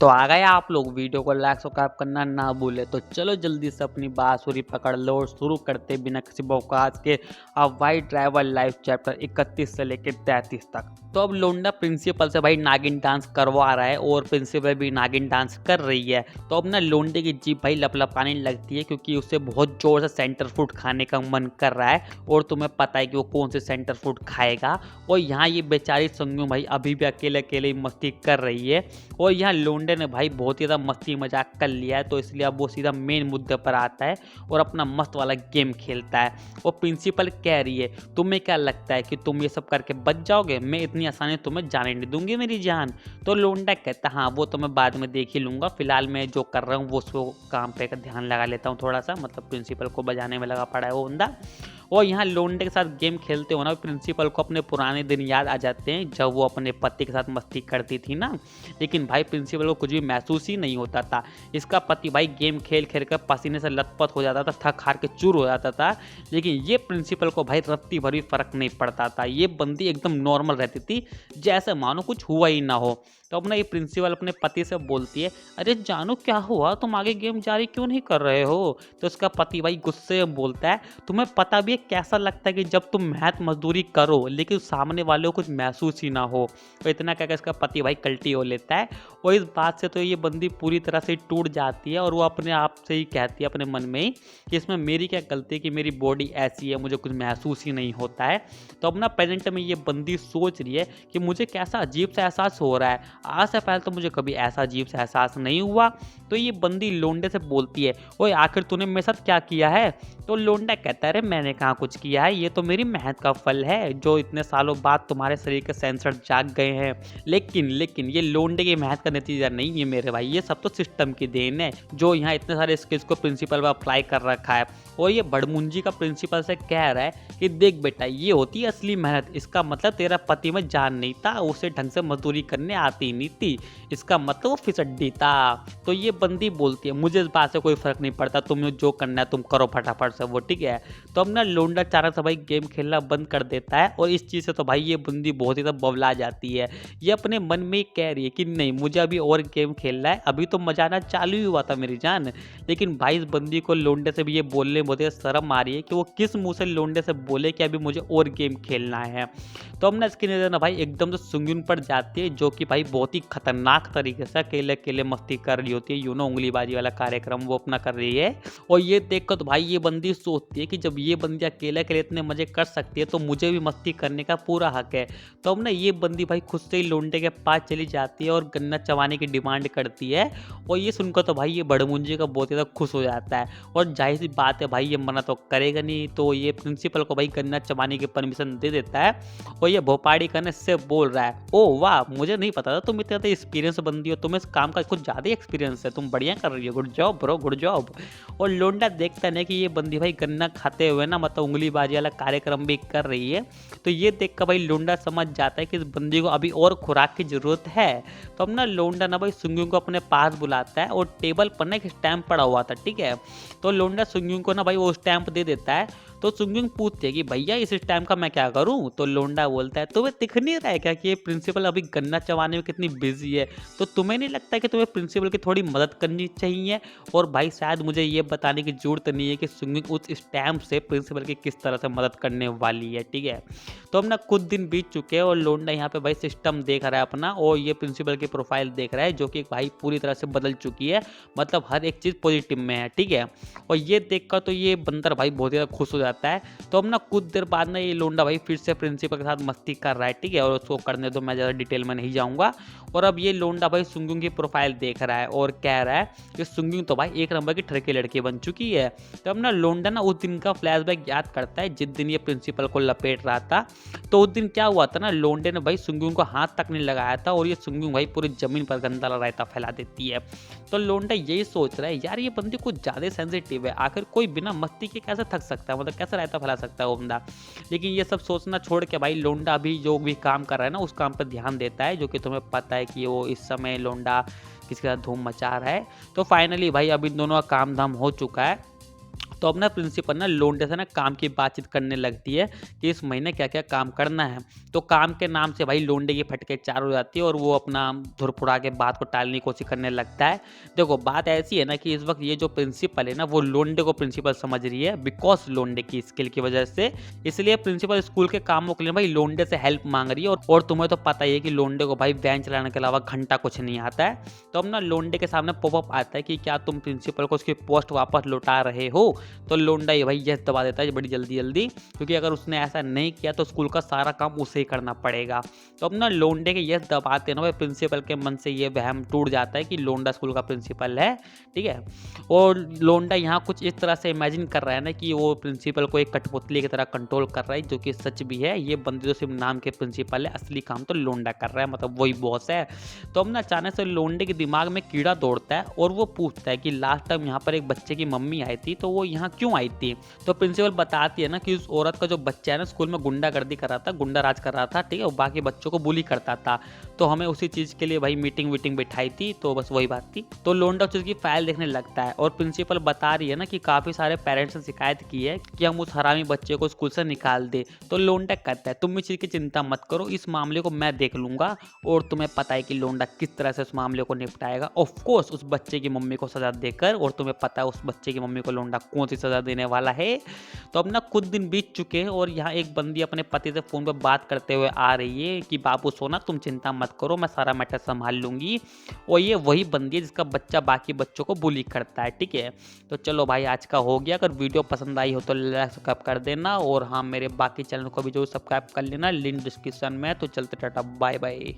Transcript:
तो आ गए आप लोग, वीडियो को लाइक सब्सक्राइब करना ना भूले। तो चलो जल्दी से अपनी बांसुरी पकड़ लो और शुरू करते बिना किसी बौकात के अब वाइट ड्राइवर लाइफ चैप्टर 31 से लेकर 33 तक। तो अब लोंडा प्रिंसिपल से भाई नागिन डांस करवा रहा है और प्रिंसिपल भी नागिन डांस कर रही है। तो अब ना लोंडे की जीभ भाई लपलपाने लगती है क्योंकि उसे बहुत जोर से सेंटर फूड खाने का मन कर रहा है और तुम्हें पता है कि वो कौन से सेंटर फूड खाएगा। और यहाँ ये बेचारी संगू भाई अभी भी अकेले अकेले मस्ती कर रही है और यहाँ लोंडे ने भाई बहुत ही ज़्यादा मस्ती मजाक कर लिया है। तो इसलिए अब वो सीधा मेन मुद्दे पर आता है और अपना मस्त वाला गेम खेलता है। और प्रिंसिपल कह रही है तुम्हें क्या लगता है कि तुम ये सब करके बच जाओगे, मैं इतनी आसानी तुम्हें जाने नहीं दूंगी मेरी जान। तो लोंडा कहता हाँ वो तो मैं बाद में देख ही लूंगा, फिलहाल मैं जो कर रहा हूँ वो उसको काम पे ध्यान लगा लेता हूँ थोड़ा सा, मतलब प्रिंसिपल को बजाने में लगा पड़ा है वो बंदा। और यहाँ लोंडे के साथ गेम खेलते हो ना प्रिंसिपल को अपने पुराने दिन याद आ जाते हैं जब वो अपने पति के साथ मस्ती करती थी ना। लेकिन भाई प्रिंसिपल को कुछ भी महसूस ही नहीं होता था। इसका पति भाई गेम खेल खेल कर पसीने से लथपथ हो जाता था, थक हार के चूर हो जाता था। लेकिन ये प्रिंसिपल को भाई रत्ती भर भी फर्क नहीं पड़ता था। ये बंदी एकदम नॉर्मल रहती थी, जैसे मानो कुछ हुआ ही ना हो। तो अब ना ये प्रिंसिपल अपने पति से बोलती है अरे जानू क्या हुआ, तुम आगे गेम जारी क्यों नहीं कर रहे हो। तो उसका पति भाई गुस्से में बोलता है तुम्हें पता भी है कैसा लगता है कि जब तुम मेहनत मजदूरी करो लेकिन सामने वाले को कुछ महसूस ही ना हो। तो इतना कहकर इसका पति भाई कल्टी हो लेता है। और इस बात से तो ये बंदी पूरी तरह से टूट जाती है और वो अपने आप से ही कहती है अपने मन में ही कि इसमें मेरी क्या गलती है कि मेरी बॉडी ऐसी है, मुझे कुछ महसूस ही नहीं होता है। तो अब ना प्रेजेंट में ये बंदी सोच रही है कि मुझे कैसा अजीब सा एहसास हो रहा है, आज से पहले तो मुझे कभी ऐसा अजीब सा एहसास नहीं हुआ। तो ये बंदी लोंडे से बोलती है ओए आखिर तूने मेरे साथ क्या किया है। तो लोंडा कहता है अरे मैंने कहाँ कुछ किया है, ये तो मेरी मेहनत का फल है जो इतने सालों बाद तुम्हारे शरीर के सेंसर जाग गए हैं। लेकिन ये लोंडे की मेहनत का नतीजा नहीं है मेरे भाई, ये सब तो सिस्टम की देन है जो यहाँ इतने सारे स्किल्स को प्रिंसिपल पर अप्लाई कर रखा है। और ये बड़मुंजी का प्रिंसिपल से कह रहा है कि देख बेटा ये होती है असली मेहनत, इसका मतलब तेरा पति में जान नहीं था, उसे ढंग से मजदूरी करने आती नहीं थी, इसका मतलब वो फिसड्डी था। तो ये बंदी बोलती है मुझे इस बात से कोई फर्क नहीं पड़ता, तुम्हें जो करना है तुम करो फटाफट से वो, ठीक है। तो अब ना लोंडा अचानक से भाई गेम खेलना बंद कर देता है और इस चीज़ से तो भाई ये बंदी बहुत ही बबला जाती है। ये अपने मन में ही कह रही है कि नहीं मुझे अभी और गेम खेलना है, अभी तो मजा आना चालू ही हुआ था मेरी जान। लेकिन भाई इस बंदी को लोंडे से भी ये बोलने में बहुत शर्म आ रही है कि वो किस मुंह से लोंडे से बोले कि अभी मुझे और गेम खेलना है। तो अब ना इसकी नजर ना भाई एकदम से सुंगुन पर जाती है जो कि भाई बहुत ही खतरनाक तरीके से अकेले अकेले मस्ती कर रही होती है, उंगलीबाजी वाला कार्यक्रम वो अपना कर रही है। और ये देखकर तो भाई ये बंदी सोचती है कि जब ये बंदी अकेले अकेले इतने मजे कर सकती है तो मुझे भी मस्ती करने का पूरा हक है। तो अब ना ये बंदी भाई खुद से ही लोंडे के पास चली जाती है और गन्ना चबाने की डिमांड करती है। और ये सुनकर तो भाई ये बड़मुंजे का बहुत ज़्यादा खुश हो जाता है और जाहिर सी बात है भाई ये मना तो करेगा नहीं। तो ये प्रिंसिपल को भाई गन्ना चबाने की परमिशन दे देता है और ये भोपाड़ी करने से बोल रहा है ओ वाह मुझे नहीं पता था तुम इतने ज़्यादा एक्सपीरियंस बंदी हो, तुम्हें इस काम का कुछ ज़्यादा एक्सपीरियंस है, तुम बढ़िया कर रही हो, good job bro good job. और लोंडा देखता है कि ये बंदी भाई गन्ना खाते हुए ना मतलब उंगलीबाजी वाला कार्यक्रम भी कर रही है। तो ये देख कर भाई लोंडा समझ जाता है कि इस बंदी को अभी और खुराक की जरूरत है। तो अब ना लोंडा ना भाई सुंगू को अपने पास बुलाता है और टेबल पर ना एक स्टैम्प पड़ा हुआ था, ठीक है। तो लोंडा सुंगू को ना भाई वो स्टैम्प दे देता है। तो सुंगुंग पूछती है कि भैया इस टाइम का मैं क्या करूं। तो लोंडा बोलता है तुम्हें दिख नहीं रहा है क्या कि ये प्रिंसिपल अभी गन्ना चबाने में कितनी बिजी है, तो तुम्हें नहीं लगता कि तुम्हें प्रिंसिपल की थोड़ी मदद करनी चाहिए। और भाई शायद मुझे ये बताने की जरूरत नहीं है कि सुंगुंग उस स्टैम्प से प्रिंसिपल की किस तरह से मदद करने वाली है, ठीक है। तो अब ना कुछ दिन बीत चुके हैं और लोंडा यहाँ पे भाई सिस्टम देख रहा है अपना और ये प्रिंसिपल की प्रोफाइल देख रहा है जो कि भाई पूरी तरह से बदल चुकी है, मतलब हर एक चीज़ पॉजिटिव में है, ठीक है। और ये देखकर तो ये बंदर भाई बहुत ज़्यादा खुश हो जाता है। तो अब ना कुछ देर बाद ना ये लोंडा भाई फिर से प्रिंसिपल के साथ मस्ती कर रहा है, ठीक है। और उसको करने दो, मैं ज़्यादा डिटेल में नहीं जाऊँगा। और अब ये लोंडा भाई सुंगुंग की प्रोफाइल देख रहा है और कह रहा है कि सुंगुंग तो भाई एक नंबर की ठरकी लड़की बन चुकी है। तो अब ना लोंडा ना उस दिन का फ्लैशबैक याद करता है जिस दिन ये प्रिंसिपल को लपेट रहा था। तो उस दिन क्या हुआ था ना, लोंडे ने भाई सुंगुंग को हाथ तक नहीं लगाया था और ये सुंगुंग भाई पूरी जमीन पर गंदा रायता फैला देती है। तो लोंडा यही सोच रहा है यार ये बंदी कुछ ज़्यादा सेंसिटिव है, आखिर कोई बिना मस्ती के कैसे थक सकता है, मतलब कैसे रायता फैला सकता है वो बंदा। लेकिन ये सब सोचना छोड़ के भाई लोंडा अभी जो भी काम कर रहा है ना उस काम पर ध्यान देता है, जो कि तुम्हें पता है कि वो इस समय लोंडा किसके साथ धूम मचा रहा है। तो फाइनली भाई अब इन दोनों का काम धाम हो चुका है तो अब ना प्रिंसिपल ना लोंडे से ना काम की बातचीत करने लगती है कि इस महीने क्या क्या काम करना है। तो काम के नाम से भाई लोंडे की फटके चार हो जाती है और वो अपना धुरफुड़ा के बात को टालने की कोशिश करने लगता है। देखो बात ऐसी है ना कि इस वक्त ये जो प्रिंसिपल है ना वो लोंडे को प्रिंसिपल समझ रही है बिकॉज लोंडे की स्किल की वजह से। इसलिए प्रिंसिपल स्कूल के कामों के लिए भाई लोंडे से हेल्प मांग रही है। और तुम्हें तो पता ही है कि लोंडे को भाई वैन चलाने के अलावा घंटा कुछ नहीं आता है। तो अब ना लोंडे के सामने पॉपअप आता है कि क्या तुम प्रिंसिपल को उसकी पोस्ट वापस लौटा रहे हो। तो लोंडा ये भाई यस दबा देता है बड़ी जल्दी जल्दी, क्योंकि अगर उसने ऐसा नहीं किया तो स्कूल का सारा काम उसे ही करना पड़ेगा। तो अब ना लोंडे के यस दबाते ना भाई प्रिंसिपल के मन से ये वहम टूट जाता है कि लोंडा स्कूल का प्रिंसिपल है, ठीक है। और लोंडा यहाँ कुछ इस तरह से इमेजिन कर रहा है ना कि वो प्रिंसिपल को एक कठपुतली की तरह कंट्रोल कर रहा है, जो कि सच भी है। ये बंदे तो सिर्फ नाम के प्रिंसिपल है, असली काम तो लोंडा कर रहा है, मतलब वही बॉस है। तो अब ना अचानक से लोंडे के दिमाग में कीड़ा दौड़ता है और वो पूछता है कि लास्ट टाइम यहाँ पर एक बच्चे की मम्मी आई थी तो वो यहाँ क्यों आई थी। तो प्रिंसिपल बताती है ना कि उस औरत का जो बच्चा है ना स्कूल में गुंडागर्दी कर रहा था, गुंडा राज कर रहा था, ठीक है, और बाकी बच्चों को बुली करता था। तो हमें उसी चीज के लिए भाई मीटिंग वीटिंग बिठाई थी, तो बस वही बात थी। तो लोंडा उस चीज की फाइल देखने लगता है और प्रिंसिपल बता रही है ना कि काफी सारे पेरेंट्स ने शिकायत की है कि हम उस हरामी बच्चे को स्कूल से निकाल दे। तो लोंडा कहता है तुम इस चीज की चिंता मत करो, इस मामले को मैं देख लूंगा। और तुम्हें पता है कि लोंडा किस तरह से उस मामले को निपटाएगा, ऑफ कोर्स उस बच्चे की मम्मी को सजा देकर। और तुम्हें पता है उस बच्चे की मम्मी को लोंडा कौन सी सजा देने वाला है। तो अब ना कुछ दिन बीत चुके हैं और यहाँ एक बंदी अपने पति से फोन पर बात करते हुए आ रही है कि बाबू सोना तुम चिंता मत करो, मैं सारा मैटर संभाल लूंगी। और ये वही बंदी है जिसका बच्चा बाकी बच्चों को बुली करता है, ठीक है। तो चलो भाई आज का हो गया। अगर वीडियो पसंद आई हो तो लाइक सब्सक्राइब कर देना, और हाँ मेरे बाकी चैनल को भी जो सब्सक्राइब कर लेना, लिंक डिस्क्रिप्शन में। तो चलते टाटा बाय बाय।